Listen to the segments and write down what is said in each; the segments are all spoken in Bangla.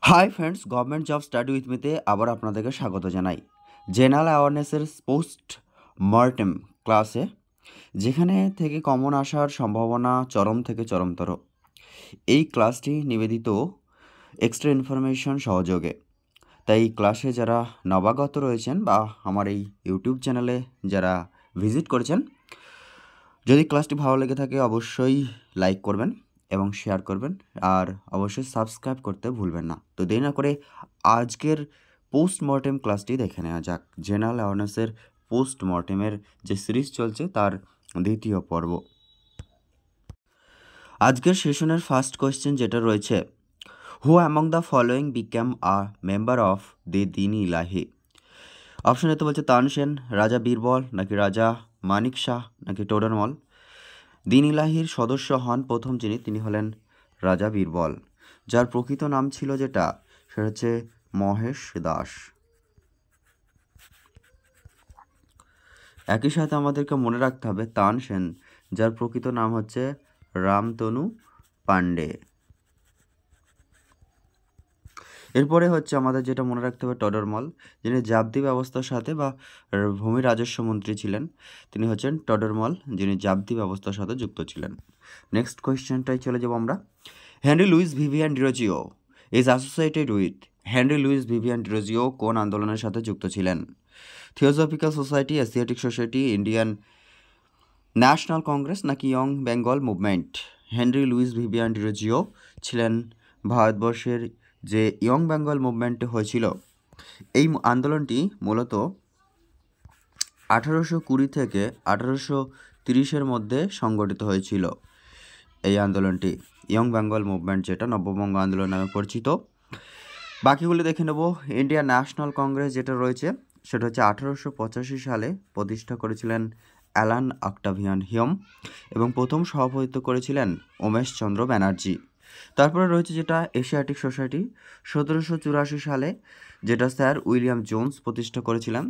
High friends, government job study with মিতে আবার আপনাদেরকে স্বাগত জানাই। জেনারেল অ্যাওয়ারনেসের পোস্ট মর্টেম ক্লাসে, যেখানে থেকে কমন আসার সম্ভাবনা চরম থেকে চরমতর। এই ক্লাসটি নিবেদিত এক্সট্রা ইনফরমেশন সহযোগে। তাই ক্লাসে যারা নবাগত রয়েছেন বা আমার এই ইউটিউব চ্যানেলে যারা ভিজিট করেছেন, যদি ক্লাসটি ভালো লেগে থাকে অবশ্যই লাইক করবেন এবং শেয়ার করবেন, আর অবশ্যই সাবস্ক্রাইব করতে ভুলবেন না। তো দেরি না করে আজকের পোস্টমর্টেম ক্লাসটি দেখে নেওয়া যাক। জেনারেল অ্যাওয়ারনেসের পোস্টমর্টেমের যে সিরিজ চলছে তার দ্বিতীয় পর্ব। আজকের সেশনের ফার্স্ট কোয়েশ্চেন যেটা রয়েছে, হু among the following become a member of the দিন ইলাহি? অপশন এতে বলছে তানসেন, রাজা বীরবল, নাকি রাজা মানিক শাহ, নাকি টোডরমল। দিন ইলাহির সদস্য হন প্রথম তিনি হলেন রাজা বীরবল, যার প্রকৃত নাম ছিল যেটা সেটা হচ্ছে মহেশ দাস। একই সাথে আমাদেরকে মনে রাখতে হবে তানসেন, যার প্রকৃত নাম হচ্ছে রামতনু পান্ডে। এরপরে হচ্ছে আমাদের যেটা মনে রাখতে হবে টডরমল, যিনি জাবদি ব্যবস্থার সাথে বা ভূমি রাজস্ব মন্ত্রী ছিলেন। তিনি হচ্ছেন টডরমল, যিনি জাবদি ব্যবস্থার সাথে যুক্ত ছিলেন। নেক্সট কোয়েশ্চেনটাই চলে যাব আমরা। Henry Luis Vivian Derozio is associated with. Henry Luis Vivian Derozio কোন আন্দোলনের সাথে যুক্ত ছিলেন? Theosophical society, Asiatic society, Indian National Congress, নাকি ইয়ং বেঙ্গল মুভমেন্ট। হেনরি লুইস ভিভিয়ান ডিরোজিও ছিলেন ভারতবর্ষের যে ইয়ং বেঙ্গল মুভমেন্ট হয়েছিল, এই আন্দোলনটি মূলত 1820 থেকে 1830-এর মধ্যে সংগঠিত হয়েছিল। এই আন্দোলনটি ইয়ং বেঙ্গল মুভমেন্ট, যেটা নব্যবঙ্গ আন্দোলন নামে পরিচিত। বাকিগুলি দেখে নেব। ইন্ডিয়ান ন্যাশনাল কংগ্রেস যেটা রয়েছে সেটা হচ্ছে 1885 সালে প্রতিষ্ঠা করেছিলেন অ্যালান অক্টাভিয়ান হিউম, এবং প্রথম সভাপতিত্ব করেছিলেন উমেশ চন্দ্র ব্যানার্জি। তারপরে রয়েছে যেটা এশিয়াটিক সোসাইটি, 1784 সালে যেটা স্যার উইলিয়াম জোন্স প্রতিষ্ঠা করেছিলেন,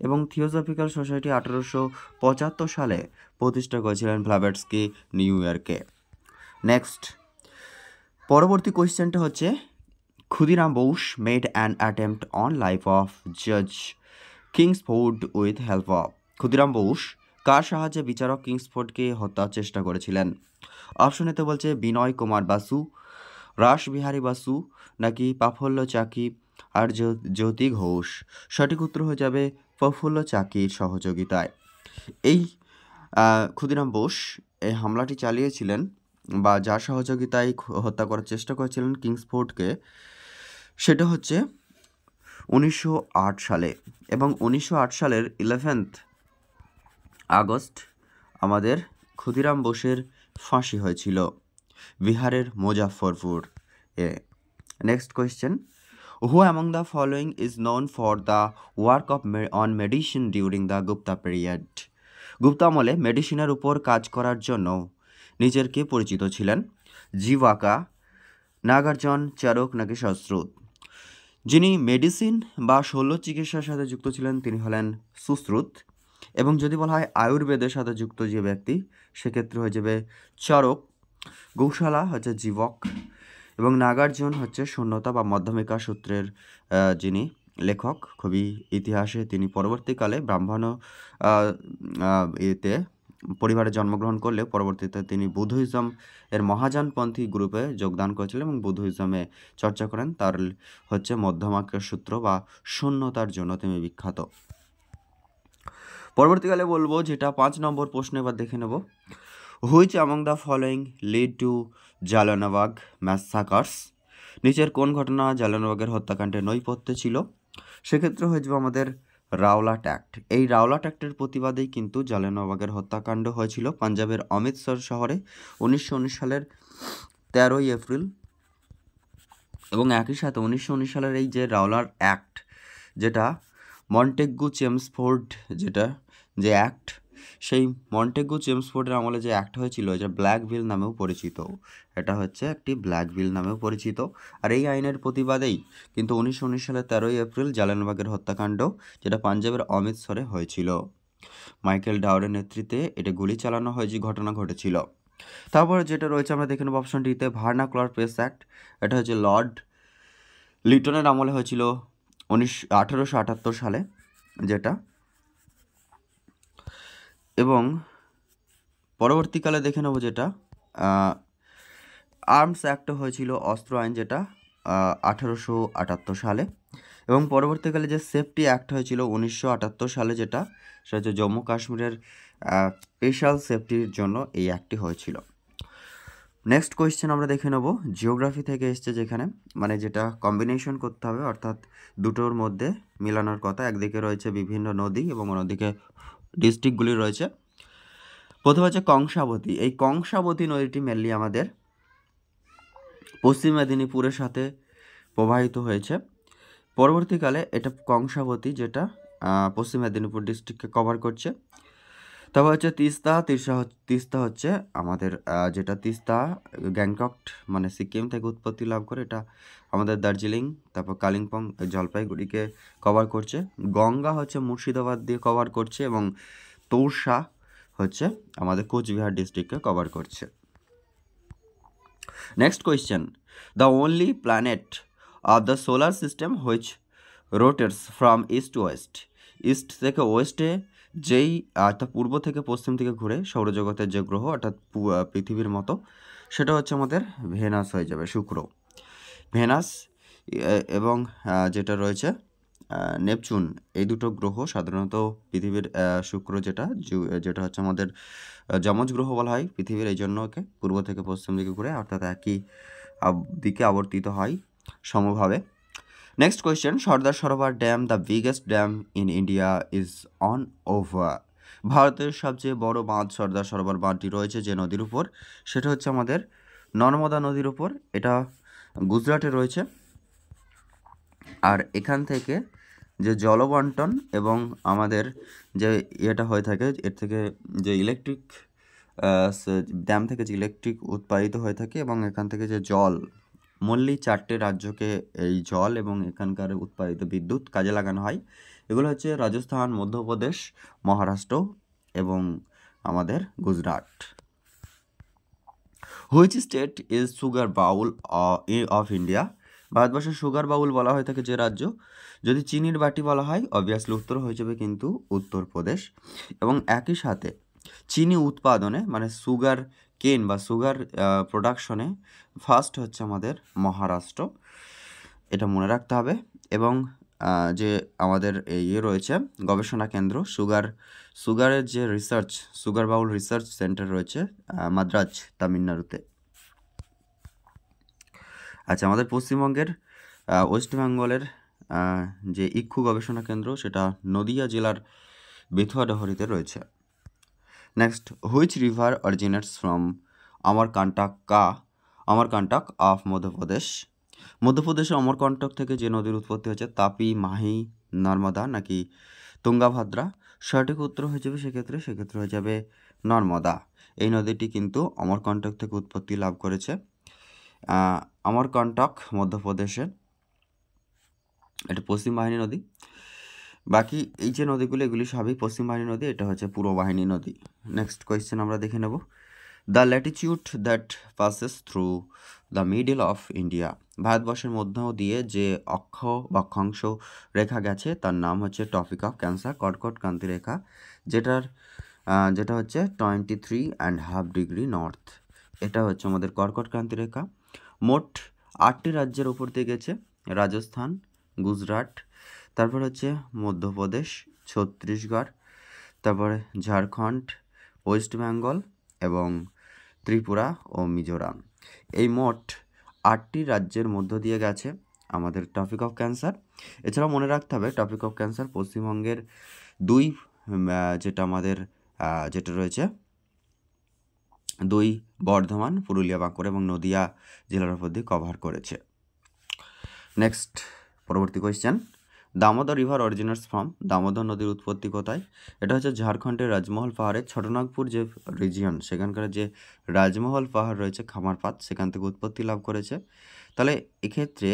এবং থিওসফিক্যাল সোসাইটি 1875 সালে প্রতিষ্ঠা করেছিলেন ব্লাভাটস্কি নিউ ইয়র্কে। নেক্সট পরবর্তী কোয়েশ্চেনটা হচ্ছে, Khudiram Bose made an attempt on life of জাজ Kingsford with help of. Khudiram Bose কার সাহায্যে বিচারক কিংসফোর্ডকে হত্যার চেষ্টা করেছিলেন? অপশন এতে বলছে বিনয় কুমার বাসু, রাসবিহারী বাসু, নাকি প্রফুল্ল চাকি আর জ্যোতি ঘোষ। সঠিক উত্তর হয়ে যাবে প্রফুল্ল চাকির সহযোগিতায়। এই ক্ষুদিরাম বোস এই হামলাটি চালিয়েছিলেন বা যার সহযোগিতায় হত্যা করার চেষ্টা করেছিলেন কিংসফোর্ডকে, সেটা হচ্ছে 1908 সালে। এবং 1908 সালের 11 আগস্ট আমাদের ক্ষুদিরাম বোসের ফাঁসি হয়েছিল বিহারের মুজাফরপুর এ। Next question, who among the following is known for the work of on medicine during the Gupta period? Gupta আমলে মেডিসিনের উপর কাজ করার জন্য নিজের কে পরিচিত ছিলেন? জিভাকা, নাগার্জুন, চারক, নাকি সশ্রুত। যিনি মেডিসিন বা শল্য চিকিৎসার সাথে যুক্ত ছিলেন তিনি হলেন সুশ্রুত। এবং যদি বলা হয় আয়ুর্বেদের সাথে যুক্ত যে ব্যক্তি, সেক্ষেত্রে হয়ে যাবে চরক। গৌশালা হচ্ছে জীবক, এবং নাগার্জুন হচ্ছে শূন্যতা বা মাধ্যমিকা সূত্রের যিনি লেখক, খুবই ইতিহাসে তিনি পরবর্তীকালে ব্রাহ্মণ এতে পরিবারে জন্মগ্রহণ করলেও পরবর্তীতে তিনি বুদ্ধিজম এর মহাযানপন্থী গ্রুপে যোগদান করেছিলেন এবং বুদ্ধিজমে চর্চা করেন। তার হচ্ছে মধ্যমাকের সূত্র বা শূন্যতার জন্য তিনি বিখ্যাত। পরবর্তীকালে বলবো যেটা 5 নম্বর প্রশ্ন, এবার দেখে নেব। Which among the following lead to Jallianwala Bagh massacres? নিচের কোন ঘটনা জালিয়ানওয়ালাবাগের হত্যাকাণ্ডের নৈপথ্যে ছিল? সেক্ষেত্রে হয়ে যাবে আমাদের রাওলাট অ্যাক্ট। এই রাওলাট অ্যাক্টের প্রতিবাদেই কিন্তু জালিয়ানওয়ালাবাগের হত্যাকাণ্ড হয়েছিল পাঞ্জাবের অমৃতসর শহরে 1919 সালের 13ই এপ্রিল। এবং একই সাথে 1919 সালের এই যে রাওলাট অ্যাক্ট, যেটা মন্টেগু চেমসফোর্ড যে অ্যাক্ট, সেই মন্টেগু চেমসফোর্ডের আমলে যে অ্যাক্ট হয়েছিল এটা ব্ল্যাক বিল নামেও পরিচিত। এটা হচ্ছে একটি ব্ল্যাক বিল নামেও পরিচিত। আর এই আইনের প্রতিবাদেই কিন্তু 1919 সালের 13ই এপ্রিল জালিয়ানওয়ালাবাগের হত্যাকাণ্ড, যেটা পাঞ্জাবের অমৃতসরে হয়েছিল। মাইকেল ডাওরের নেতৃত্বে এটা গুলি চালানো হয় যে ঘটনা ঘটেছিল। তারপরে যেটা রয়েছে আমরা দেখে নেব অপশন ডিতে ভার্নাকুলার প্রেস অ্যাক্ট। এটা হচ্ছে লর্ড লিটনের আমলে হয়েছিল 1878 সালে যেটা, এবং পরবর্তীকালে দেখে নেব যেটা আর্মস অ্যাক্ট হয়েছিল, অস্ত্র আইন, যেটা 1878 সালে, এবং পরবর্তীকালে যে সেফটি অ্যাক্ট হয়েছিল 1978 সালে, যেটা সেটা হচ্ছে জম্মু কাশ্মীরের স্পেশাল সেফটির জন্য এই অ্যাক্টটি হয়েছিল। নেক্সট কোয়েশ্চেন আমরা দেখে নেব, জিওগ্রাফি থেকে এসছে, যেখানে মানে যেটা কম্বিনেশন করতে হবে, অর্থাৎ দুটোর মধ্যে মিলানোর কথা। একদিকে রয়েছে বিভিন্ন নদী এবং অন্যদিকে ডিস্ট্রিক্টগুলি রয়েছে। প্রথমে হচ্ছে কংসাবতী। এই কংসাবতী নদীটি মেনলি আমাদের পশ্চিম মেদিনীপুরের সাথে প্রবাহিত হয়েছে। পরবর্তীকালে এটা কংসাবতী, যেটা পশ্চিম মেদিনীপুর ডিস্ট্রিক্টকে কভার করছে। তারপর হচ্ছে তিস্তা। তিস্তা হচ্ছে আমাদের যেটা তিস্তা গ্যাংটক মানে সিকিম থেকে উৎপত্তি লাভ করে, এটা আমাদের দার্জিলিং, তারপর কালিম্পং, জলপাইগুড়িকে কভার করছে। গঙ্গা হচ্ছে মুর্শিদাবাদ দিয়ে কভার করছে, এবং তোর্ষা হচ্ছে আমাদের কোচবিহার ডিস্ট্রিক্টকে কভার করছে। Next question, the only planet of the solar system which rotates from east two West. East থেকে ওয়েস্টে যেই অর্থাৎ পূর্ব থেকে পশ্চিম দিকে ঘুরে সৌরজগতের যে গ্রহ, অর্থাৎ পৃথিবীর মতো, সেটা হচ্ছে আমাদের ভেনাস হয়ে যাবে, শুক্র। ভেনাস এবং যেটা রয়েছে নেপচুন, এই দুটো গ্রহ সাধারণত পৃথিবীর শুক্র যেটা হচ্ছে আমাদের যমজ গ্রহ বলা হয় পৃথিবীর, এই জন্য ওকে পূর্ব থেকে পশ্চিম দিকে ঘুরে অর্থাৎ একই দিকে আবর্তিত হয় সমভাবে। Next question, Sardar Sarovar dam, the biggest dam in India, is on over. ভারতের সবচেয়ে বড় বাঁধ সর্দার সরোবর বাঁধটি রয়েছে যে নদীর উপর, সেটা হচ্ছে আমাদের নর্মদা নদীর উপর। এটা গুজরাটে রয়েছে। আর এখান থেকে যে জলবন্টন এবং আমাদের যে ইয়েটা হয়ে থাকে, এর থেকে যে ইলেকট্রিক ড্যাম থেকে যে ইলেকট্রিক উৎপাদিত হয়ে থাকে, এবং এখান থেকে যে জল, মূললি 4টে রাজ্যকে এই জল এবং এখানকার উৎপাদিত বিদ্যুৎ কাজে লাগানো হয়। এগুলো হচ্ছে রাজস্থান, মধ্যপ্রদেশ, মহারাষ্ট্র এবং আমাদের Gujarat. Which state is sugar bowl of India. ভারতবর্ষের সুগার বাউল বলা হয়ে থাকে যে রাজ্য। যদি চিনির বাটি বলা হয় অবভিয়াসলি উত্তর হয়ে যাবে কিন্তু উত্তরপ্রদেশ। এবং একই সাথে চিনি উৎপাদনে মানে সুগার কেন বা সুগার প্রোডাকশনে ফার্স্ট হচ্ছে আমাদের মহারাষ্ট্র, এটা মনে রাখতে হবে। এবং যে আমাদের ইয়ে রয়েছে গবেষণা কেন্দ্র সুগারের যে research, sugar bowl research centre রয়েছে মাদ্রাজ, তামিলনাড়ুতে। আচ্ছা, আমাদের পশ্চিমবঙ্গের ওয়েস্ট বেঙ্গলের যে ইক্ষু গবেষণা কেন্দ্র, সেটা নদিয়া জেলার বেথুয়াডহরিতে রয়েছে। Next, which river originates from Amarkantak of Madhya Pradesh. মধ্যপ্রদেশের অমরকন্টক থেকে যে নদীর উৎপত্তি হয়েছে, তাপি, মাহি, নর্মদা নাকি তুঙ্গাভদ্রা। সঠিক উত্তর হয়ে যাবে সেক্ষেত্রে হয়ে যাবে নর্মদা। এই নদীটি কিন্তু অমরকন্টক থেকে উৎপত্তি লাভ করেছে। অমরকন্টক মধ্যপ্রদেশের, এটা পশ্চিম বাহিনী নদী। বাকি এই যে নদীগুলো, এগুলি সবই পশ্চিম বাহিনী নদী, এটা হচ্ছে পূর্ব বাহিনী নদী। নেক্সট কোয়েশ্চেন আমরা দেখে নেব, the Latitude that passes through the middle of India. ভারতবর্ষের মধ্য দিয়ে যে অক্ষাংশ রেখা গেছে তার নাম হচ্ছে টপিক অফ ক্যান্সার, কর্কটক্রান্তি রেখা, যেটা হচ্ছে 23.5 ডিগ্রি নর্থ। এটা হচ্ছে আমাদের কর্কটক্রান্তি রেখা। মোট 8টি রাজ্যের উপর দিয়ে গেছে, রাজস্থান, গুজরাট, তারপর হচ্ছে মধ্যপ্রদেশ, ছত্তিশগড়, তারপরে ঝাড়খণ্ড, ওয়েস্ট বেঙ্গল এবং ত্রিপুরা ও মিজোরাম। এই মোট 8টি রাজ্যের মধ্য দিয়ে গেছে আমাদের টপিক অফ ক্যান্সার। এছাড়াও মনে রাখতে হবে টপিক অফ ক্যান্সার পশ্চিমবঙ্গের যেটা রয়েছে বর্ধমান, পুরুলিয়া, বাঁকুড়া এবং নদিয়া জেলার উপর দিয়ে কভার করেছে। নেক্সট, পরবর্তী question, Damodar river originates from. Damodar নদীর উৎপত্তি কোথায়? এটা হচ্ছে ঝাড়খণ্ডের রাজমহল পাহাড়ের ছোটনাগপুর যে রিজিয়ন, সেখানকার যে রাজমহল পাহাড় রয়েছে, খামারপাত, সেখান থেকে উৎপত্তি লাভ করেছে। তাহলে এক্ষেত্রে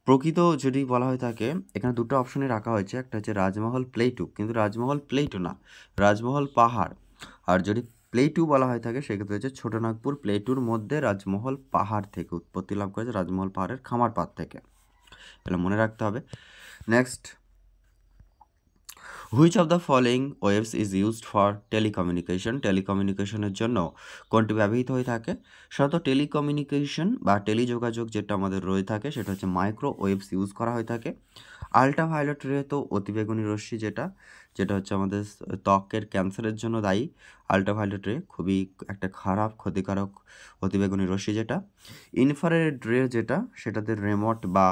প্রকৃত যদি বলা হয়ে থাকে, এখানে দুটো অপশনে রাখা হয়েছে, একটা হচ্ছে রাজমহল প্লেটু, কিন্তু রাজমহল প্লেটু না, রাজমহল পাহাড়। আর যদি প্লেটু বলা হয়ে থাকে সেক্ষেত্রে হচ্ছে ছোটনাগপুর প্লেটুর মধ্যে রাজমহল পাহাড় থেকে উৎপত্তি লাভ করেছে, রাজমহল পাহাড়ের খামারপাত থেকে। তাহলে মনে রাখতে হবে। Next, which of the following waves is used for telecommunication? টেলিকমিউনিকেশনের জন্য কোনটি ব্যবহৃত হয়ে থাকে? সাধারণত টেলিকমিউনিকেশন বা টেলিযোগাযোগ যেটা আমাদের রয়ে থাকে সেটা হচ্ছে মাইক্রো ওয়েভস ইউজ করা হয়ে থাকে। আল্ট্রাভায়োলেট রে তো অতিবেগুনি রশ্মি যেটা হচ্ছে আমাদের ত্বকের ক্যান্সারের জন্য দায়ী। আল্ট্রাভায়োলেট রে খুবই একটা খারাপ ক্ষতিকারক অতিবেগুনি রশ্মি যেটা। ইনফ্রারেড রে যেটা সেটাতে রিমোট বা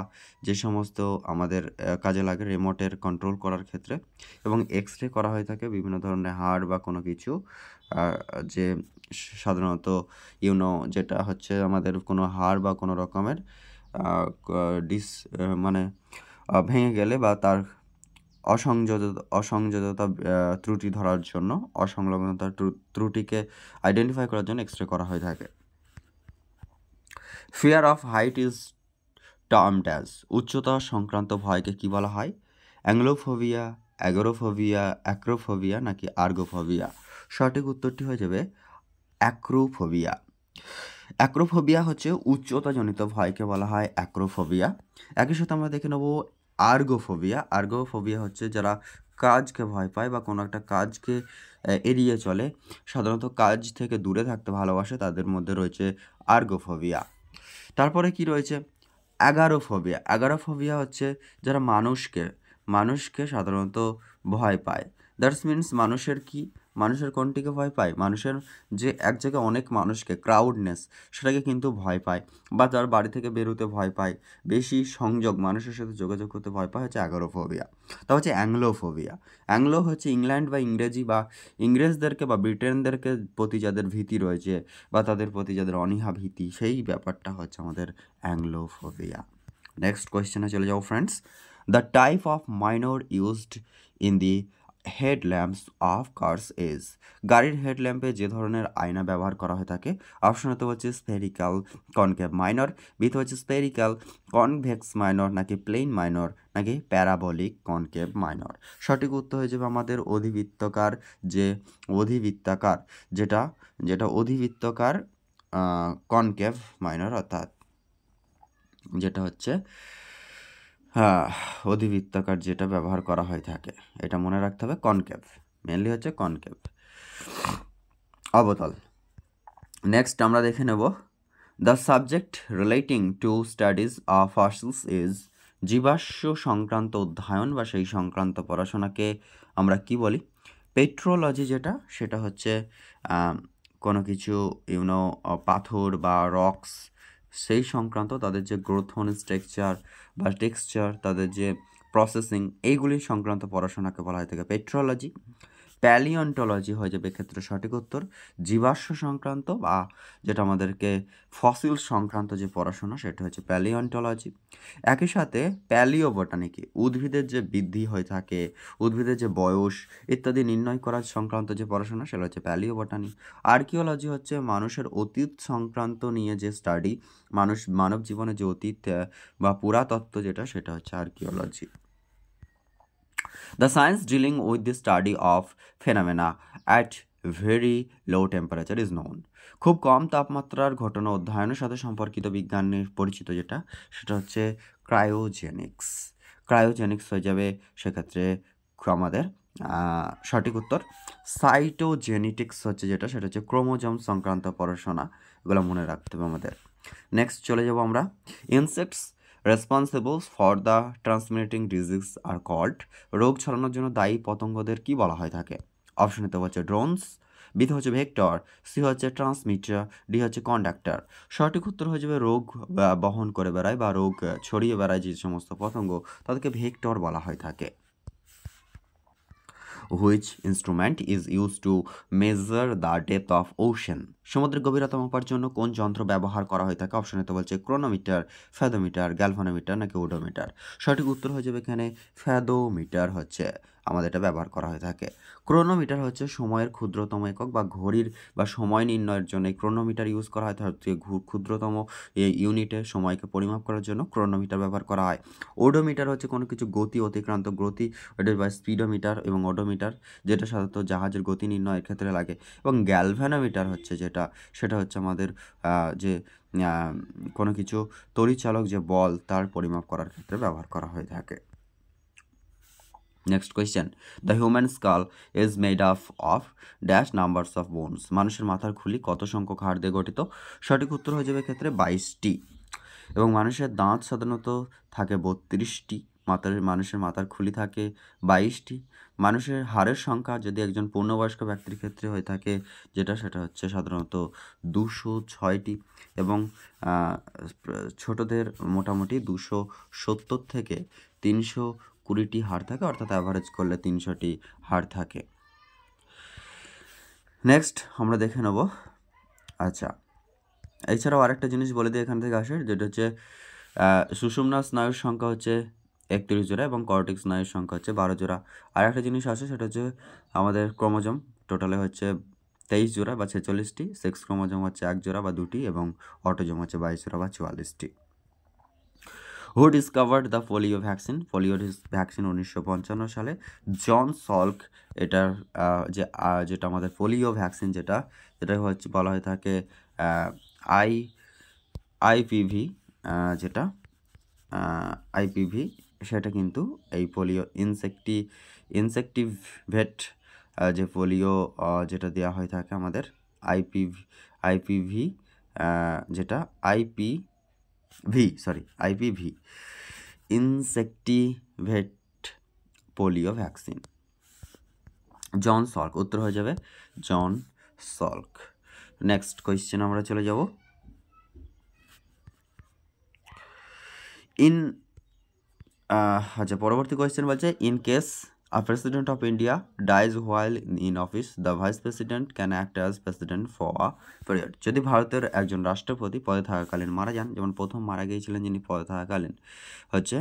যে সমস্ত আমাদের কাজে লাগে রিমোটের কন্ট্রোল করার ক্ষেত্রে, এবং এক্স রে করা হয়ে থাকে বিভিন্ন ধরনের হাড় বা কোনো কিছু যে সাধারণত যেটা হচ্ছে আমাদের কোনো হাড় বা কোনো রকমের মানে ভেঙে গেলে বা তার অসংযততা ত্রুটি ধরার জন্য, অসংলগ্নতার ত্রুটিকে আইডেন্টিফাই করার জন্য এক্স রে করা হয়ে থাকে। Fear of height is termed as, উচ্চতা সংক্রান্ত ভয়কে কি বলা হয়? অ্যাংলোফোবিয়া, অ্যাগোরোফোবিয়া, অ্যাক্রোফোবিয়া নাকি আর্গোফোবিয়া? সঠিক উত্তরটি হয়ে যাবে অ্যাক্রোফোবিয়া। অ্যাক্রোফোবিয়া হচ্ছে উচ্চতাজনিত ভয়কে বলা হয় অ্যাক্রোফোবিয়া। একই সাথে আমরা দেখে নেব আর্গোফোবিয়া। আর্গোফোবিয়া হচ্ছে যারা কাজকে ভয় পায় বা কোনো একটা কাজকে এড়িয়ে চলে, সাধারণত কাজ থেকে দূরে থাকতে ভালোবাসে, তাদের মধ্যে রয়েছে আর্গোফোবিয়া। তারপরে কি রয়েছে? অ্যাগারোফোবিয়া। অ্যাগারোফোবিয়া হচ্ছে যারা মানুষকে সাধারণত ভয় পায়। দ্যাটস মিনস মানুষের কোনটিকে ভয় পায়? মানুষের যে এক জায়গায় অনেক মানুষকে, ক্রাউডনেস, সেটাকে কিন্তু ভয় পায়, বা তার বাড়ি থেকে বেরোতে ভয় পায়, বেশি সংযোগ, মানুষের সাথে যোগাযোগ করতে ভয় পায়, হচ্ছে অ্যাগারোফোবিয়া। তা হচ্ছে অ্যাংলোফোবিয়া। অ্যাংলো হচ্ছে ইংল্যান্ড বা ইংরেজি বা ইংরেজদেরকে বা ব্রিটেনদেরকে প্রতি যাদের ভীতি রয়েছে বা তাদের প্রতি যাদের অনীহা ভীতি, সেই ব্যাপারটা হচ্ছে আমাদের অ্যাংলোফোবিয়া। নেক্সট কোয়েশ্চেনে চলে যাও friends. The type of mirror used in the headlamps of cars is, গাড়ির হেডল্যাম্পে যে ধরনের আয়না ব্যবহার করা হয়ে থাকে, অপশন হতে হচ্ছে স্পেরিক্যাল কনকেভ মাইনর, বিতে হচ্ছে স্পেরিক্যাল কনভেক্স মাইনর নাকি প্লেন মাইনর নাকি প্যারাবলিক কনকেভ মাইনর? সঠিক উত্তর হয়ে যাবে আমাদের অধিবৃত্তাকার যেটা অধিবৃত্তাকার কনকেভ মাইনর, অর্থাৎ যেটা হচ্ছে অধিবৃত্তাকার যেটা ব্যবহার করা হয়ে থাকে, এটা মনে রাখতে হবে। কনকেভ মেনলি হচ্ছে কনকেভ, অবতল। নেক্সট আমরা দেখে নেব the subject relating to studies of fossils is, জীবাশ্ম সংক্রান্ত অধ্যয়ন বা সেই সংক্রান্ত পড়াশোনাকে আমরা কি বলি? পেট্রোলজি যেটা, সেটা হচ্ছে কোনো কিছু পাথর বা রক্স সেই সংক্রান্ত তাদের যে গ্রোথন, স্ট্রাকচার বা টেক্সচার, তাদের যে প্রসেসিং, এইগুলি সংক্রান্ত পড়াশোনাকে বলা হয়ে থাকে পেট্রোলজি। প্যালিওন্টোলজি হয়ে যাবে এক্ষেত্রে সঠিক উত্তর, জীবাশ্ম সংক্রান্ত বা যেটা আমাদেরকে ফসিল সংক্রান্ত যে পড়াশোনা সেটা হচ্ছে প্যালিওন্টোলজি। একই সাথে প্যালিওবোটানিকি, উদ্ভিদের যে বৃদ্ধি হয়ে থাকে, উদ্ভিদের যে বয়স ইত্যাদি নির্ণয় করার সংক্রান্ত যে পড়াশোনা সেটা হচ্ছে প্যালিওবোটানি। আর্কিওলজি হচ্ছে মানুষের অতীত সংক্রান্ত নিয়ে যে স্টাডি, মানব জীবনে যে অতীত বা পুরাতত্ত্ব যেটা, সেটা হচ্ছে archaeology. The science dealing with the study of phenomena at very low temperature is known. খুব কম তাপমাত্রার ঘটনা অধ্যয়নের সাথে সম্পর্কিত বিজ্ঞানের পরিচিত যেটা, সেটা হচ্ছে ক্রায়োজেনিক্স। ক্রায়োজেনিক্স হয়ে যাবে সেক্ষেত্রে আমাদের সঠিক উত্তর। সাইটোজেনেটিক্স হচ্ছে যেটা, সেটা হচ্ছে ক্রোমোজোম সংক্রান্ত পড়াশোনা, এগুলো মনে রাখতে হবে আমাদের। নেক্সট চলে যাব আমরা, insects responsible for the transmitting disease আর কল্ড, রোগ ছড়ানোর জন্য দায়ী পতঙ্গদের কি বলা হয়ে থাকে? অপশন এতে হচ্ছে ড্রোনস, বিতে হচ্ছে ভেক্টর, সি হচ্ছে ট্রান্সমিটার, ডি হচ্ছে কন্ডাক্টর। সঠিক উত্তর হয়ে যাবে রোগ বহন করে বেড়ায় বা রোগ ছড়িয়ে বেড়ায় যে সমস্ত পতঙ্গ, তাদেরকে ভেক্টর বলা হয়ে থাকে। Which instrument is use to measure the depth of ocean, সমুদ্রের গভীরতা মাপার জন্য কোন যন্ত্র ব্যবহার করা হয়ে থাকে? অপশনে তো বলছে ক্রোনোমিটার, ফ্যাদোমিটার, গ্যালভানোমিটার নাকি ওডোমিটার? সঠিক উত্তর হয়ে যাবে এখানে ফ্যাদোমিটার হচ্ছে আমাদের এটা ব্যবহার করা হয়ে থাকে। ক্রোনোমিটার হচ্ছে সময়ের ক্ষুদ্রতম একক বা ঘড়ির বা সময় নির্ণয়ের জন্য এই ক্রোনোমিটার ইউজ করা হয়, হচ্ছে ক্ষুদ্রতম এই ইউনিটে সময়কে পরিমাপ করার জন্য ক্রোনোমিটার ব্যবহার করা হয়। ওডোমিটার হচ্ছে কোনো কিছু গতি অতিক্রান্ত গতি, এটা বা স্পিডোমিটার এবং ওডোমিটার যেটা সাধারণত জাহাজের গতি নির্ণয়ের ক্ষেত্রে লাগে। এবং গ্যালভানোমিটার হচ্ছে সেটা হচ্ছে আমাদের যে কোনো কিছু তড়িৎচালক যে বল তার পরিমাপ করার ক্ষেত্রে ব্যবহার করা হয়ে থাকে। Next question, the human skull is made of dash numbers of bones. মানুষের মাথার খুলি কত সংখ্যক হাড় দিয়ে গঠিত? সঠিক উত্তর হয়ে যাবে ক্ষেত্রে 22টি। এবং মানুষের দাঁত সাধারণত থাকে 32টি, মানুষের মাথার খুলি থাকে 22টি। মানুষের হাড়ের সংখ্যা যদি একজন পূর্ণবয়স্ক ব্যক্তির ক্ষেত্রে হয়ে থাকে সেটা হচ্ছে সাধারণত 206টি। এবং ছোটদের মোটামুটি 270 থেকে 320টি হাড় থাকে, অর্থাৎ অ্যাভারেজ করলে 300টি হাড় থাকে। নেক্সট আমরা দেখে নেব। আচ্ছা, এছাড়াও আরেকটা জিনিস বলে দিই এখান থেকে আসে, যেটা হচ্ছে সুষুম্না স্নায়ুর সংখ্যা হচ্ছে 31 জোড়া এবং কর্টিক স্নায়ুর সংখ্যা হচ্ছে 12 জোড়া। আর একটা জিনিস আছে, সেটা হচ্ছে আমাদের ক্রোমোজোম টোটালে হচ্ছে 23 জোড়া বা 46টি, সেক্স ক্রোমোজোম হচ্ছে 1 জোড়া বা 2টি এবং অটোজোম হচ্ছে 22 জোড়া বা 44টি। Who discovered the polio vaccine? Polio vaccine 1955 সালে জন সল্ক এটার যেটা আমাদের পোলিও ভ্যাকসিন যেটা হচ্ছে বলা হয়ে থাকে আইপিভি, যেটা আইপিভি, সেটা কিন্তু এই পোলিও ইনসেক্টিভেট যে পোলিও যেটা দেওয়া হয়ে থাকে আমাদের আইপিভি যেটা আইপিভি ইনসেক্টিভেট পোলিও ভ্যাকসিন। জন সল্ক, উত্তর হয়ে যাবে জন সল্ক। নেক্সট কোয়েশ্চেন আমরা চলে যাব। আচ্ছা, পরবর্তী কোয়েশ্চেন বলছে, in case a president of India dies while in office, the vice president can act as president for a period. যদি ভারতের একজন রাষ্ট্রপতি পদে থাকাকালীন মারা যান, যেমন প্রথম মারা গিয়েছিলেন যিনি পদে থাকাকালীন হচ্ছে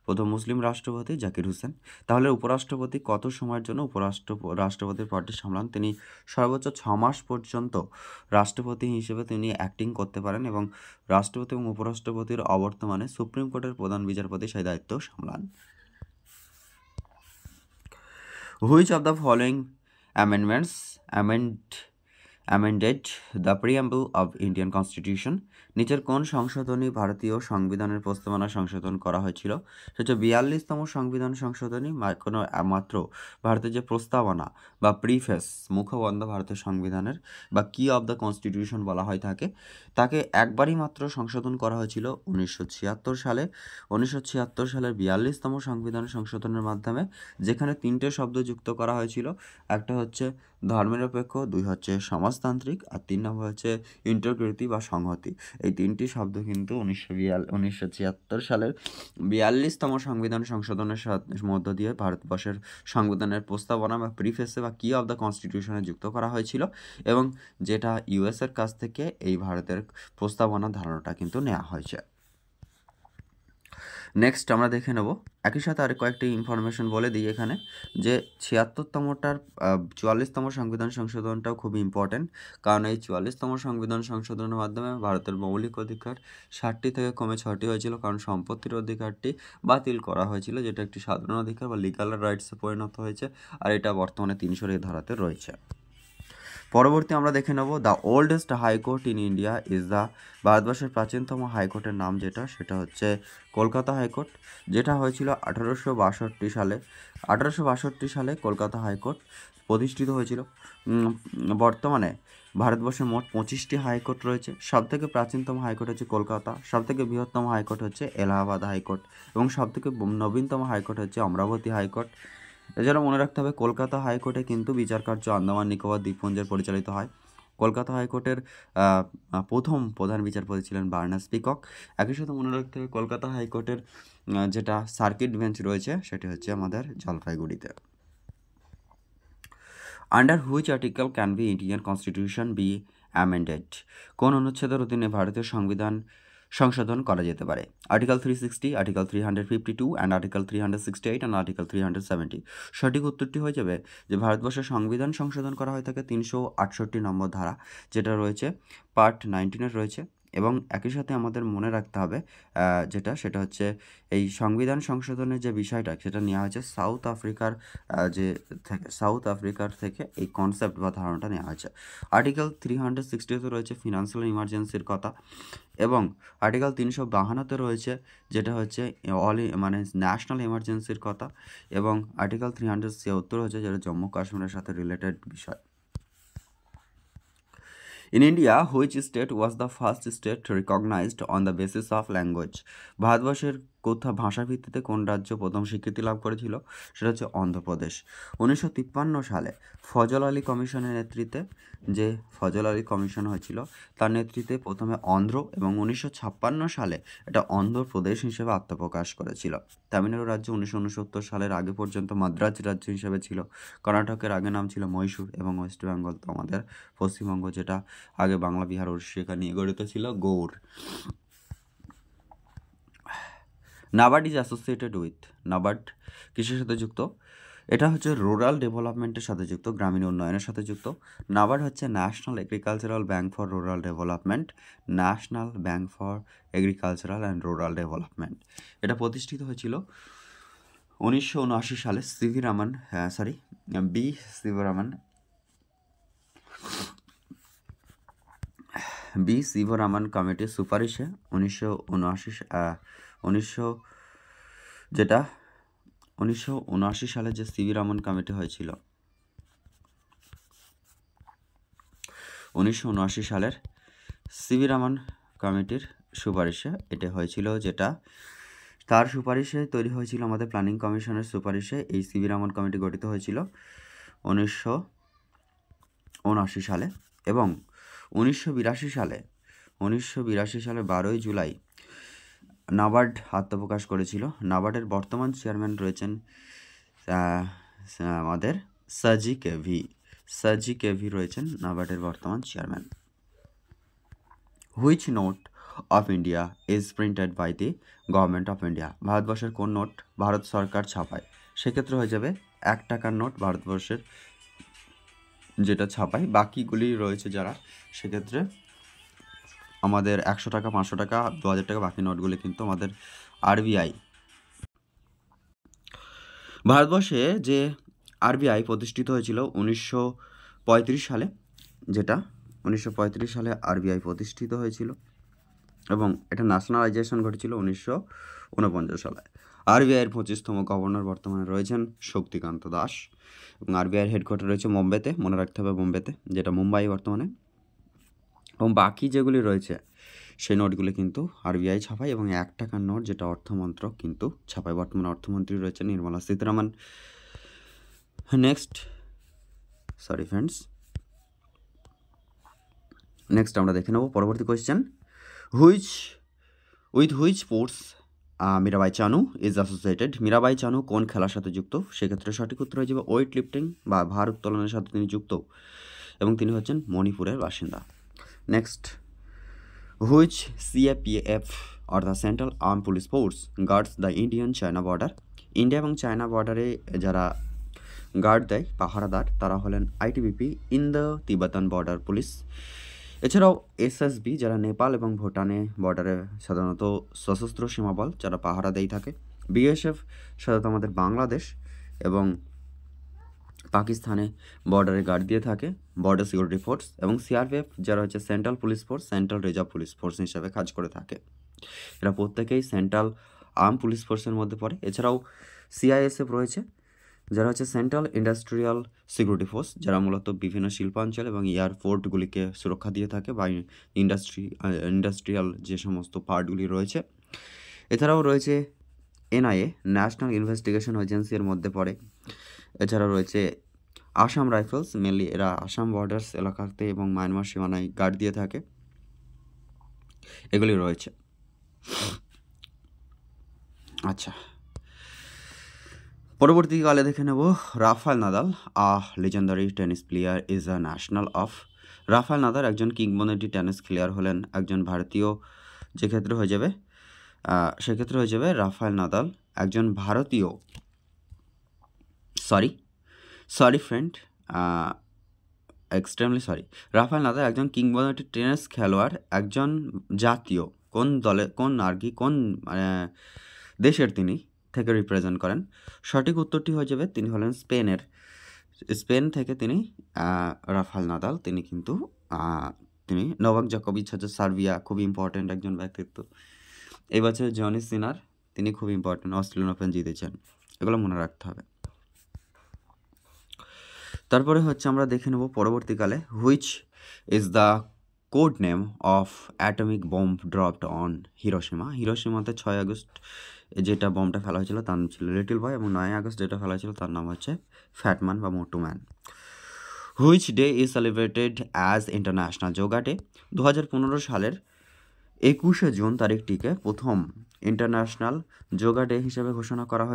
প্রথম মুসলিম রাষ্ট্রপতি জাকির হোসেন, তাহলে উপরাষ্ট্রপতি কত সময়ের জন্য রাষ্ট্রপতির পদটি সামলান? তিনি সর্বোচ্চ 6 মাস পর্যন্ত রাষ্ট্রপতি হিসেবে তিনি অ্যাক্টিং করতে পারেন এবং রাষ্ট্রপতি এবং উপরাষ্ট্রপতির অবর্তমানে সুপ্রিম কোর্টের প্রধান বিচারপতি সেই দায়িত্ব সামলান। Which of the following amendments amended the preamble of Indian Constitution? নিচের কোন সংশোধনী ভারতীয় সংবিধানের প্রস্তাবনা সংশোধন করা হয়েছিল? সেটা 42তম সংবিধান সংশোধনী। কোনো মাত্র ভারতের যে প্রস্তাবনা বা প্রিফেস, মুখবন্ধ ভারতের সংবিধানের বা কি অফ দ্য কনস্টিটিউশন বলা হয় তাকে একবারই মাত্র সংশোধন করা হয়েছিল 1976 সালে। 1976 সালের 42তম সংবিধান সংশোধনের মাধ্যমে, যেখানে 3টে শব্দ যুক্ত করা হয়েছিল। একটা হচ্ছে ধর্মনিরপেক্ষ, 2 হচ্ছে সমাজতান্ত্রিক, আর 3 নম্বর হচ্ছে ইন্টিগ্রিটি বা সংহতি। এই 3টি শব্দ কিন্তু 1976 সালের 42তম সংবিধান সংশোধনের মধ্য দিয়ে ভারতবর্ষের সংবিধানের প্রস্তাবনা বা প্রিফেসে বা কি অফ দ্য কনস্টিটিউশনে যুক্ত করা হয়েছিল, এবং যেটা ইউএসের কাছ থেকে এই ভারতের প্রস্তাবনা ধারণাটা কিন্তু নেওয়া হয়েছে। নেক্সট আমরা দেখে নেব। একই সাথে আর কয়েকটি ইনফরমেশন বলে দিই এখানে, যে 76তমটার 44তম সংবিধান সংশোধনটাও খুব ইম্পর্টেন্ট, কারণ এই 44তম সংবিধান সংশোধনের মাধ্যমে ভারতের মৌলিক অধিকার 60টি থেকে কমে 6টি হয়েছিল, কারণ সম্পত্তির অধিকারটি বাতিল করা হয়েছিল, যেটা একটি সাধারণ অধিকার বা লিগাল রাইটসে পরিণত হয়েছে, আর এটা বর্তমানে 300 ধারাতে রয়েছে। পরবর্তী আমরা দেখে নেব, the oldest high court in India is the, ভারতবর্ষের প্রাচীনতম হাইকোর্টের নাম সেটা হচ্ছে কলকাতা হাইকোর্ট, যেটা হয়েছিল 1862 সালে। 1862 সালে কলকাতা হাইকোর্ট প্রতিষ্ঠিত হয়েছিল। বর্তমানে ভারতবর্ষে মোট 25টি হাইকোর্ট রয়েছে। সবথেকে প্রাচীনতম হাইকোর্ট হচ্ছে কলকাতা, সবথেকে বৃহত্তম হাইকোর্ট হচ্ছে এলাহাবাদ হাইকোর্ট, এবং সবথেকে নবীনতম হাইকোর্ট হচ্ছে অমরাবতী হাইকোর্ট। এছাড়া মনে রাখতে হবে, কলকাতা হাইকোর্টে কিন্তু বিচার কার্য আন্দামান নিকোবর দ্বীপপুঞ্জের পরিচালিত হয়। কলকাতা হাইকোর্টের প্রথম প্রধান বিচারপতি ছিলেন বার্নাস পিকক। একই সাথে মনে রাখতে হবে, কলকাতা হাইকোর্টের যেটা সার্কিট বেঞ্চ রয়েছে সেটি হচ্ছে আমাদের জলপাইগুড়িতে। Under which article can be Indian constitution B amended? কোন অনুচ্ছেদের অধীনে ভারতীয় সংবিধান সংশোধন করা যেতে পারে? Article 360, article 352 and article 368 and article 370। সঠিক উত্তরটি হয়ে যাবে যে ভারতবর্ষের সংবিধান সংশোধন করা হয়ে থাকে 368 নম্বর ধারা, যেটা রয়েছে পার্ট 19 রয়েছে, এবং একই সাথে আমাদের মনে রাখতে হবে সেটা হচ্ছে এই সংবিধান সংশোধনের যে বিষয়টা সেটা নেওয়া হয়েছে সাউথ আফ্রিকার থেকে এই কনসেপ্ট বা ধারণাটা নেওয়া হয়েছে। আর্টিকেল 360-তে রয়েছে ফিনান্সিয়াল ইমার্জেন্সির কথা, এবং আর্টিকেল 352-তে রয়েছে যেটা হচ্ছে ন্যাশনাল এমার্জেন্সির কথা, এবং আর্টিকেল 376 হচ্ছে যেটা জম্মু কাশ্মীরের সাথে রিলেটেড বিষয়। In India, which state was the first state recognized on the basis of language? ভারতবর্ষের ভাষার ভিত্তিতে কোন রাজ্য প্রথম স্বীকৃতি লাভ করেছিল? সেটা হচ্ছে অন্ধ্রপ্রদেশ। 1953 সালে ফজল আলী কমিশনের নেতৃত্বে যে ফজল আলী কমিশন হয়েছিল তার নেতৃত্বে প্রথমে অন্ধ্র, এবং 1956 সালে এটা অন্ধ্রপ্রদেশ হিসেবে আত্মপ্রকাশ করেছিল। তামিলনাড়ু রাজ্য 1969 সালের আগে পর্যন্ত মাদ্রাজ রাজ্য হিসেবে ছিল। কর্ণাটকের আগে নাম ছিল মহীশূর, এবং ওয়েস্ট বেঙ্গল তো আমাদের পশ্চিমবঙ্গ, যেটা আগে বাংলা, বিহার, উড়িষ্যা নিয়ে গঠিত ছিল, Gaur. NABARD is associated with, NABARD কিসের সাথে যুক্ত? এটা হচ্ছে রুরাল ডেভেলপমেন্টের সাথে যুক্ত, গ্রামীণ উন্নয়নের সাথে যুক্ত। নাবার্ড হচ্ছে national agricultural bank for rural development, national bank for agricultural and rural development. এটা প্রতিষ্ঠিত হয়েছিল 1979 সালে বি শিবরামন কমিটির সুপারিশে 1979 সালে যে সিভি রামন কমিটি হয়েছিল, 1979 সালের সিভি রামন কমিটির সুপারিশে এটা হয়েছিল, যেটা তার সুপারিশে তৈরি হয়েছিল আমাদের প্ল্যানিং কমিশনের সুপারিশে এই সিভি রামন কমিটি গঠিত হয়েছিল 1979 সালে। এবং 1982 সালে 12ই জুলাই নাবার্ড আত্মপ্রকাশ করেছিল। নাবার্ডের বর্তমান চেয়ারম্যান রয়েছেন আমাদের সাজি কেভি রয়েছেন নাবার্ডের বর্তমান chairman. Which note of India is printed by the government of India? ভারতবর্ষের কোন নোট ভারত সরকার ছাপায়? সেক্ষেত্রে হয়ে যাবে 1 টাকার নোট ভারতবর্ষের যেটা ছাপায়। বাকিগুলি রয়েছে যারা, সেক্ষেত্রে আমাদের 100 টাকা, 500 টাকা, 2000 টাকা, বাকি নোটগুলি কিন্তু আমাদের আরবিআই। ভারতবর্ষে যে আরবিআই প্রতিষ্ঠিত হয়েছিল 1935 সালে, যেটা 1935 সালে আরবিআই প্রতিষ্ঠিত হয়েছিল, এবং এটা ন্যাশনালাইজেশন ঘটেছিল 1949 সালে। আরবিআইয়ের 25তম গভর্নর বর্তমানে রয়েছেন শক্তিকান্ত দাস, এবং আরবিআইয়ের হেডকোয়ার্টার রয়েছে বোম্বেতে, মনে রাখতে হবে বোম্বেতে, যেটা মুম্বাই বর্তমানে। এবং বাকি যেগুলি রয়েছে সেই নোটগুলি কিন্তু আরবিআই ছাপায়, এবং 1 টাকার নোট যেটা অর্থমন্ত্রক কিন্তু ছাপায়। বর্তমানে অর্থমন্ত্রী রয়েছে নির্মলা সীতারামন। নেক্সট আমরা দেখে নেব পরবর্তী কোয়েশ্চেন। With which sports Mirabai Chanu is associated? Mirabai Chanu কোন খেলার সাথে যুক্ত? সেক্ষেত্রে সঠিক উত্তর হয়ে যাবে ওয়েট লিফটিং বা ভার উত্তোলনের সাথে তিনি যুক্ত, এবং তিনি হচ্ছেন মণিপুরের বাসিন্দা। Next, which CAPF or the Central Armed Police Force guards the Indian China border? India এবং চায়না বর্ডারে যারা গার্ড দেয়, পাহারাদার, তারা হলেন ITBP, ইন্দো তিব্বতান বর্ডার পুলিশ। এছাড়াও SSB যারা নেপাল এবং ভুটানে বর্ডারে সাধারণত সশস্ত্র সীমাবল যারা পাহারা দিয়ে থাকে। BSF সাধারণত আমাদের বাংলাদেশ এবং পাকিস্তানে বর্ডারে গার্ড দিয়ে থাকে, বর্ডার সিকিউরিটি ফোর্স। এবং CRPF যারা হচ্ছে central police force, central reserve police force হিসেবে কাজ করে থাকে। এরা প্রত্যেকেই সেন্ট্রাল আর্ম পুলিশ ফোর্সের মধ্যে পড়ে। এছাড়াও CISF রয়েছে, যারা হচ্ছে সেন্ট্রাল ইন্ডাস্ট্রিয়াল সিকিউরিটি ফোর্স, যারা মূলত বিভিন্ন শিল্পাঞ্চল এবং এয়ারপোর্টগুলিকে সুরক্ষা দিয়ে থাকে, বা ইন্ডাস্ট্রিয়াল যে সমস্ত পার্টগুলি রয়েছে। এছাড়াও রয়েছে NIA, ন্যাশনাল ইনভেস্টিগেশন এজেন্সির মধ্যে পড়ে। এছাড়াও রয়েছে আসাম রাইফেলস, মেনলি এরা আসাম বর্ডার্স এলাকাতে এবং মায়ানমার সীমানায় গার্ড দিয়ে থাকে। এগুলি রয়েছে। আচ্ছা, পরবর্তীকালে দেখে নেব Rafael Nadal, legendary tennis player, is a national of. Rafael Nadal একজন কিংবদন্তি টেনিস প্লেয়ার হলেন একজন ভারতীয়, সেক্ষেত্রে হয়ে যাবে রাফায়েল নাদাল একজন ভারতীয়। Sorry friend, extremely sorry, Rafael Nadal একজন কিংবদন্তি টেনিস খেলোয়াড়, একজন জাতীয় কোন দলে কোন আর কি কোন দেশের তিনি থেকে রিপ্রেজেন্ট করেন? সঠিক উত্তরটি হয়ে যাবে তিনি হলেন স্পেন থেকে তিনি রাফায়েল নাদাল তিনি কিন্তু তিনি নোভাক জোকোভিচ হচ্ছে সার্বিয়া, খুবই ইম্পর্ট্যান্ট একজন ব্যক্তিত্ব। এই বছর জনি সিনার তিনি খুব ইম্পর্ট্যান্ট, অস্ট্রেলিয়ান ওপেন জিতেছেন, এগুলো মনে রাখতে হবে। তারপরে হচ্ছে আমরা দেখে নেব পরবর্তীকালে which is the code name of atomic bomb dropped on Hiroshima. হিরোশিমাতে 6 আগস্ট যেটা বমটা ফেলা হয়েছিল তার নাম ছিল লিটল বয়, এবং 9 আগস্ট যেটা ফেলা হয়েছিল তার নাম হচ্ছে ফ্যাটম্যান বা মোটু man. Which day is celebrated as international yoga day. 2015 সালের 21শে জুন তারিখটিকে প্রথম ইন্টারন্যাশনাল যোগা ডে হিসেবে ঘোষণা করা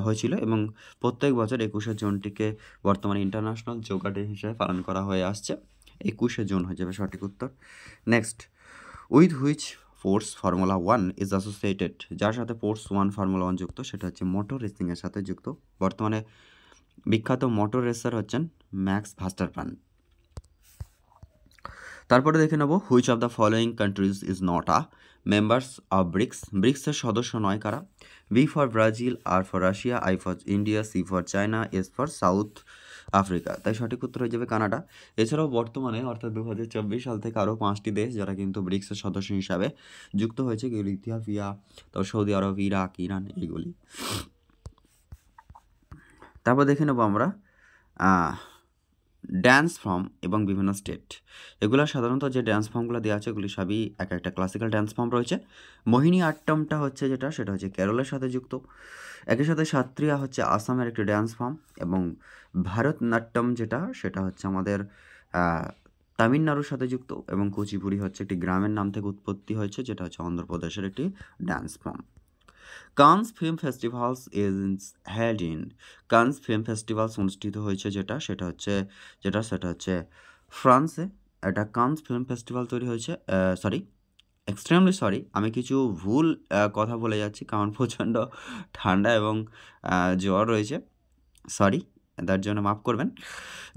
হয়েছিল, এবং প্রত্যেক বছর 21শে জুনটিকে বর্তমানে ইন্টারন্যাশনাল যোগা ডে হিসেবে পালন করা হয়ে আসছে। 21শে জুন হয়ে যাবে সঠিক উত্তর। Next, with which force formula 1 is associated. যার সাথে ফোর্স 1 ফর্মুলা 1 যুক্ত সেটা হচ্ছে মোটর রেসিংয়ের সাথে যুক্ত। বর্তমানে বিখ্যাত মোটর রেসার হচ্ছেন ম্যাক্স ভার্স্টাপেন। তারপরে দেখে নেব which of the following countries is not a members of BRICS. ব্রিক্সের সদস্য নয় কারা? B for Brazil, R for Russia, I for India, C for China, S for South Africa. তাই সঠিক উত্তর হয়ে যাবে কানাডা। এছাড়াও বর্তমানে অর্থাৎ 2024 সাল থেকে আরও 5টি দেশ যারা কিন্তু ব্রিক্সের সদস্য হিসাবে যুক্ত হয়েছে, এগুলি ইথিওপিয়া, তারপর সৌদি আরব, ইরাক, ইরান, এইগুলি। তারপর দেখে নেব আমরা ড্যান্স ফর্ম এবং বিভিন্ন স্টেট। এগুলো সাধারণত যে ড্যান্স ফর্মগুলো দেওয়া আছে এগুলি সবই একটা ক্লাসিক্যাল ড্যান্স ফর্ম রয়েছে। মোহিনী আট্টমটা হচ্ছে সেটা হচ্ছে কেরলের সাথে যুক্ত। একই সাথে সাত্রিয়া হচ্ছে আসামের একটি ড্যান্স ফর্ম, এবং ভারতনাট্যম সেটা হচ্ছে আমাদের তামিলনাড়ুর সাথে যুক্ত, এবং কুচিপুড়ি হচ্ছে একটি গ্রামের নাম থেকে উৎপত্তি হয়েছে, যেটা হচ্ছে অন্ধ্রপ্রদেশের একটি dance form. Cannes film festivals is held in. Cannes film festivals অনুষ্ঠিত হয়েছে সেটা হচ্ছে ফ্রান্সে। এটা কানস ফিল্ম ফেস্টিভ্যাল তৈরি হয়েছে, এক্সট্রিমলি সরি, আমি কিছু ভুল কথা বলে যাচ্ছি কারণ প্রচণ্ড ঠান্ডা এবং জ্বর রয়েছে, সরি, তার জন্য মাফ করবেন।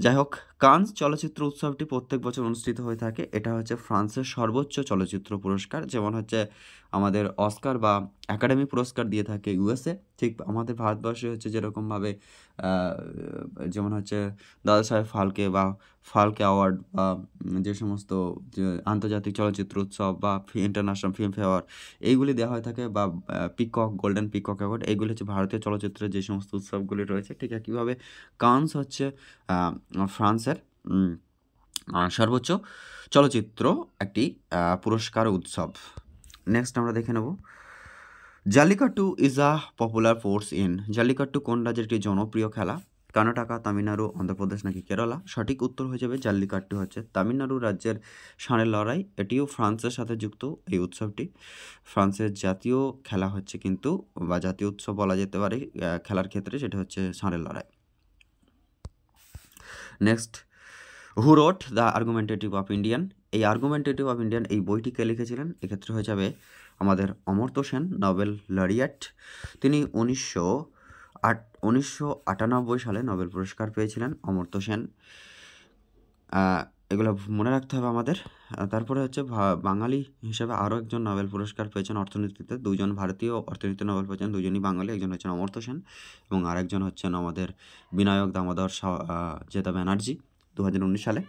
যাই হোক, কানস চলচ্চিত্র উৎসবটি প্রত্যেক বছর অনুষ্ঠিত হয়ে থাকে। এটা হচ্ছে ফ্রান্সের সর্বোচ্চ চলচ্চিত্র পুরস্কার, যেমন হচ্ছে আমাদের অস্কার বা একাডেমি পুরস্কার দিয়ে থাকে ইউএসএ, ঠিক আমাদের ভারতবর্ষে হচ্ছে যেরকমভাবে যেমন হচ্ছে দাদা সাহেব ফালকে বা ফালকে অ্যাওয়ার্ড বা যে সমস্ত আন্তর্জাতিক চলচ্চিত্র উৎসব বা ইন্টারন্যাশনাল ফিল্ম ফেয়ার এইগুলি দেওয়া হয়ে থাকে, বা পিকক, গোল্ডেন পিকক অ্যাওয়ার্ড, এইগুলি হচ্ছে ভারতীয় চলচ্চিত্রের যে সমস্ত উৎসবগুলি রয়েছে। ঠিক একইভাবে কানস হচ্ছে ফ্রান্সের সর্বোচ্চ চলচ্চিত্র একটি পুরস্কার উৎসব। নেক্সট আমরা দেখে নেব jallikattu is a popular force in. Jallikattu কোন রাজ্যের একটি জনপ্রিয় খেলা? কর্ণাটক, তামিলনাড়ু, অন্ধ্রপ্রদেশ নাকি কেরালা? সঠিক উত্তর হয়ে যাবে জাল্লিকাট্টু হচ্ছে তামিলনাড়ু রাজ্যের ষাঁড়ের লড়াই। এটিও ফ্রান্সের সাথে যুক্ত এই উৎসবটি। ফ্রান্সের জাতীয় খেলা হচ্ছে কিন্তু, বা জাতীয় উৎসব বলা যেতে পারে খেলার ক্ষেত্রে, সেটা হচ্ছে ষাঁড়ের লড়াই। Next, who wrote the argumentative of Indian. এই আর্গুমেন্টেটিভ অফ ইন্ডিয়ান এই বইটি কে লিখেছিলেন? এক্ষেত্রে হয়ে যাবে আমাদের অমর্ত্য সেন, নোবেল লরিয়েট। তিনি 1998 সালে নোবেল পুরস্কার পেয়েছিলেন অমর্ত্য সেন। এগুলো মনে রাখতে হবে আমাদের। তারপরে হচ্ছে বাঙালি হিসেবে আরও একজন নোবেল পুরস্কার পেয়েছেন অর্থনীতিতে। দুজন ভারতীয় অর্থনীতিতে নোবেল পেয়েছেন, দুজনই বাঙালি। একজন হচ্ছেন অমর্ত্য সেন এবং আরেকজন হচ্ছেন আমাদের বিনায়ক দামোদর জেতা ব্যানার্জি 2019 সালে।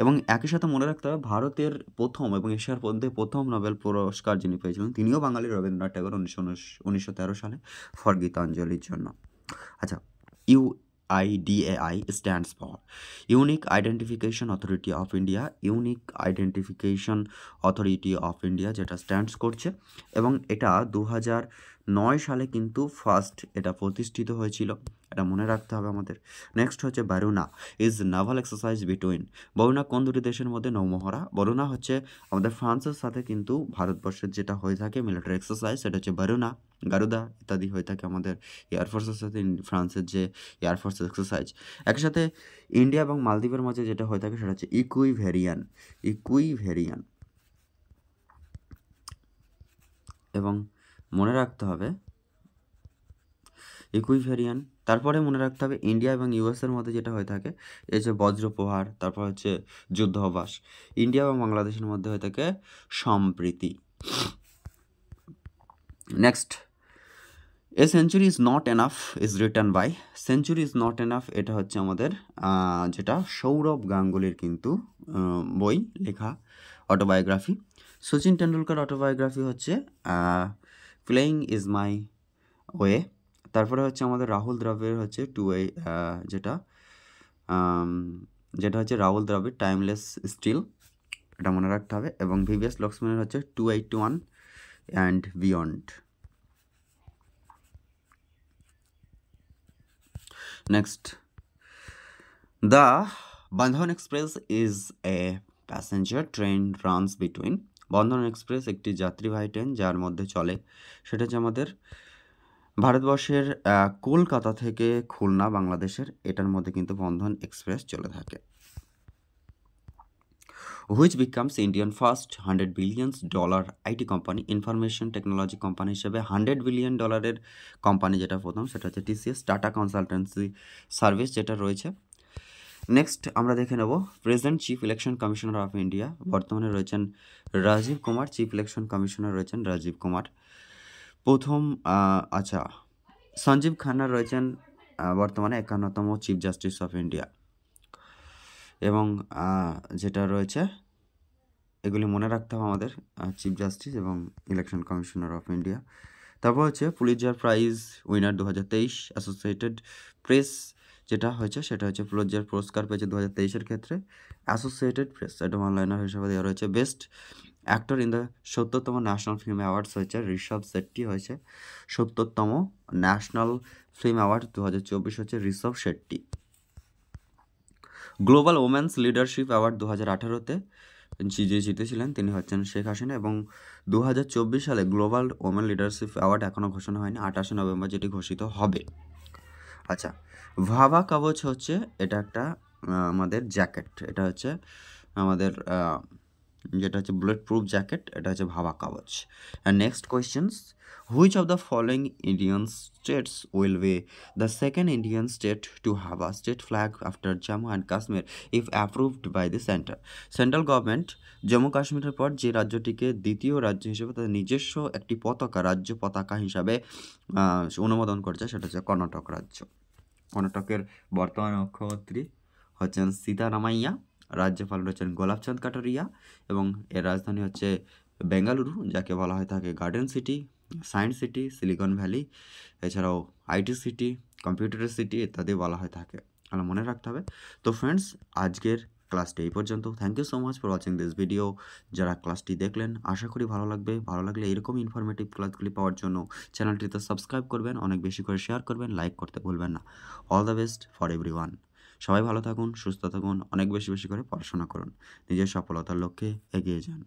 এবং একই সাথে মনে রাখতে হবে ভারতের প্রথম এবং এশিয়ার মধ্যে প্রথম নোবেল পুরস্কার যিনি পেয়েছিলেন তিনিও বাঙালি, রবীন্দ্রনাথ ঠাকুর 1913 সালে ফর গীতাঞ্জলির জন্য। আচ্ছা, UIDAI stands for unique identification authority of India. Unique identification authority of India যেটা স্ট্যান্ডস করছে, এবং এটা 2009 সালে কিন্তু ফার্স্ট এটা প্রতিষ্ঠিত হয়েছিল, এটা মনে রাখতে হবে আমাদের। নেক্সট হচ্ছে Varuna is naval exercise between. Varuna কোন দুটি দেশের মধ্যে নৌমহড়া? বরুণা হচ্ছে আমাদের ফ্রান্সের সাথে কিন্তু ভারতবর্ষের যেটা হয়ে থাকে মিলিটারি এক্সারসাইজ, সেটা হচ্ছে বারুনা, গারুদা ইত্যাদি হয়ে থাকে আমাদের এয়ারফোর্সের সাথে ফ্রান্সের যে এয়ারফোর্স এক্সারসাইজ। একই সাথে ইন্ডিয়া এবং মালদ্বীপের মাঝে যেটা হয়ে থাকে সেটা হচ্ছে ইকুইভেরিয়ান। এবং মনে রাখতে হবে ইকুইভেরিয়ান। তারপরে মনে রাখতে হবে ইন্ডিয়া এবং ইউএসের মধ্যে যেটা হয়ে থাকে এই যে বজ্রপ্রহার, তারপর হচ্ছে যুদ্ধাভ্যাস। ইন্ডিয়া এবং বাংলাদেশের মধ্যে হয়ে থাকে সম্প্রীতি। Next, a century is not enough is return by. Century is not enough এটা হচ্ছে আমাদের যেটা সৌরভ গাঙ্গুলির কিন্তু বই লেখা অটোবায়োগ্রাফি। সচিন টেন্ডুলকার অটোবায়োগ্রাফি হচ্ছে প্লেয়িং ইজ মাই ওয়ে। তারপরে হচ্ছে আমাদের রাহুল দ্রাবিড়ের হচ্ছে যেটা হচ্ছে রাহুল দ্রাবিড় টাইমলেস স্টিল, এটা মনে রাখতে হবে। এবং ভিভিএস লক্ষ্মণের হচ্ছে 281 and beyond. Next, the Bandhan express is a passenger train runs between. Bandhan express একটি যাত্রীবাহী ট্রেন যার মধ্যে চলে, সেটা হচ্ছে আমাদের ভারতবর্ষের কলকাতা থেকে খুলনা বাংলাদেশের, এটার মধ্যে কিন্তু বন্ধন এক্সপ্রেস চলে থাকে। Which becomes Indian first $100 billion IT company. Information technology company হিসেবে $100 billion কোম্পানি যেটা প্রথম সেটা হচ্ছে টিসিএস, টাটা কনসালটেন্সি সার্ভিস যেটা রয়েছে। নেক্সট আমরা দেখে নেব present chief election commissioner of India. বর্তমানে রয়েছেন Rajiv Kumar, chief election commissioner রয়েছেন রাজীব কুমার। প্রথম সঞ্জীব খান্না রয়েছেন বর্তমানে 51তম চিফ জাস্টিস অফ ইন্ডিয়া। এবং যেটা রয়েছে এগুলি মনে রাখতে হবে আমাদের, চিফ জাস্টিস এবং ইলেকশন কমিশনার অফ ইন্ডিয়া। তারপর হচ্ছে Pulitzer prize winner 2023 Associated Press যেটা হয়েছে সেটা হচ্ছে পুলিৎজার পুরস্কার পেয়েছে 2023-এর ক্ষেত্রে অ্যাসোসিয়েটেড প্রেস, এটা অনলাইনার হিসেবে দেওয়া রয়েছে। বেস্ট অ্যাক্টর ইন দ্য 70তম ন্যাশনাল ফিল্ম অ্যাওয়ার্ডস হয়েছে ঋষভ শেট্টি, হয়েছে 70তম ন্যাশনাল ফিল্ম অ্যাওয়ার্ড 2024 হচ্ছে Rishab Shetty. Global women's leadership award 2018-তে যে জিতেছিলেন তিনি হচ্ছেন শেখ হাসিনা। এবং 2024 সালে গ্লোবাল ওমেন লিডারশিপ অ্যাওয়ার্ড এখনও ঘোষণা হয়নি, 28 নভেম্বর যেটি ঘোষিত হবে। আচ্ছা, ভাবা কাবচ হচ্ছে এটা একটা আমাদের জ্যাকেট, এটা হচ্ছে আমাদের যেটা হচ্ছে বুলেট প্রুফ জ্যাকেট, এটা হচ্ছে Bhabha Kavach. And next questions, which of the following Indian states will be the second Indian state to have a state flag after Jammu and Kashmir if approved by the centre. Central government Jammu কাশ্মীরের পর যে রাজ্যটিকে দ্বিতীয় রাজ্য হিসেবে তাদের নিজস্ব একটি পতাকা, রাজ্য পতাকা হিসাবে অনুমোদন করেছে সেটা হচ্ছে কর্ণাটক রাজ্য। কর্ণাটকের বর্তমান মুখ্যমন্ত্রী হচ্ছেন সীতারামাইয়া, রাজ্যপাল রয়েছেন গোলাপচাঁদ কাটারিয়া, এবং এর রাজধানী হচ্ছে বেঙ্গালুরু, যাকে বলা হয়ে থাকে garden city, science city, silicon valley, এছাড়াও আইটি সিটি, কম্পিউটারের সিটি ইত্যাদি বলা হয়ে থাকে, আমরা মনে রাখতে হবে। তো ফ্রেন্ডস, আজকের ক্লাসটি এই পর্যন্ত। Thank you so much for watching this video. যারা ক্লাসটি দেখলেন আশা করি ভালো লাগবে। ভালো লাগলে এরকম ইনফরমেটিভ ক্লাসগুলি পাওয়ার জন্য চ্যানেলটিতে সাবস্ক্রাইব করবেন, অনেক বেশি করে শেয়ার করবেন, লাইক করতে ভুলবেন না। All the best for everyone. সবাই ভালো থাকুন, সুস্থ থাকুন, অনেক বেশি বেশি করে পড়াশোনা করুন, নিজের সফলতার লক্ষ্যে এগিয়ে যান।